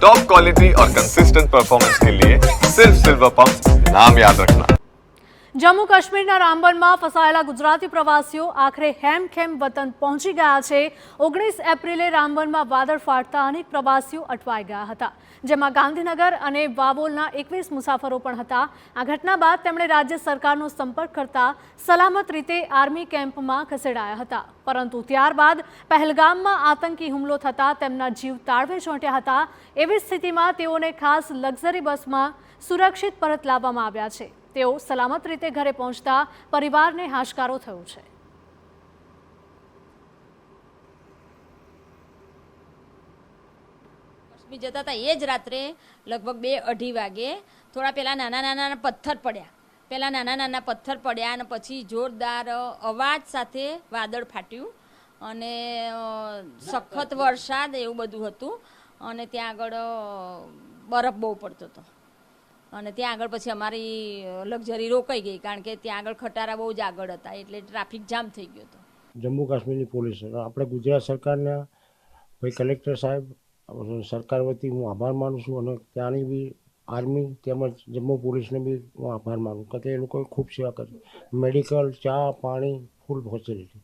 Top quality और consistent performance के लिए सिर्फ सिल्वर पंप नाम याद रखना। जम्मू काश्मीરના રામબનમાં ફસાયેલા ગુજરાતી પ્રવાસીઓ આખરે હેમખેમ વતન પહોંચી ગયા છે। 19 એપ્રિલે રામબનમાં વાદળ ફાટતા અનેક પ્રવાસીઓ અટવાઈ ગયા હતા, જેમાં ગાંધીનગર અને વાવોલના 21 મુસાફરો પણ હતા। આ ઘટના બાદ તેમણે રાજ્ય સરકારનો સંપર્ક કરતા સલામત રીતે આર્મી કેમ્પમાં ખસેડાયા હતા, પરંતુ ત્યારબાદ પહેલગામમાં આતંકી હુમલો થતા તેમના જીવ તાળવે ચોંટ્યા હતા। એવી સ્થિતિમાં તેઓને ખાસ લક્ઝરી બસમાં સુરક્ષિત પરત લાવવામાં આવ્યા છે। તેઓ સલામત રીતે ઘરે પહોંચતા પરિવારને હાશકારો થયો છે। કાશ્મીર જતા હતા એ જ રાત્રે લગભગ 2-2:30 વાગે થોડા પહેલાં નાના પથ્થર પડ્યા અને પછી જોરદાર અવાજ સાથે વાદળ ફાટ્યું અને સખત વરસાદ એવું બધું હતું અને ત્યાં આગળ બરફ બહુ પડતો હતો અને ત્યાં આગળ પછી અમારી લક્ઝરી રોકાઈ ગઈ, કારણ કે ત્યાં આગળ ખટારા બહુ જ આગળ હતા એટલે ટ્રાફિક જામ થઈ ગયો હતો। જમ્મુ કાશ્મીરની પોલીસ, આપણે ગુજરાત સરકારના ભાઈ કલેક્ટર સાહેબ, સરકાર વતી હું આભાર માનું છું અને ત્યાંની બી આર્મી તેમજ જમ્મુ પોલીસને બી હું આભાર માનું, કારણ કે એ લોકોએ ખૂબ સેવા કરી, મેડિકલ, ચા, પાણી, ફૂલ ફેસિલિટી।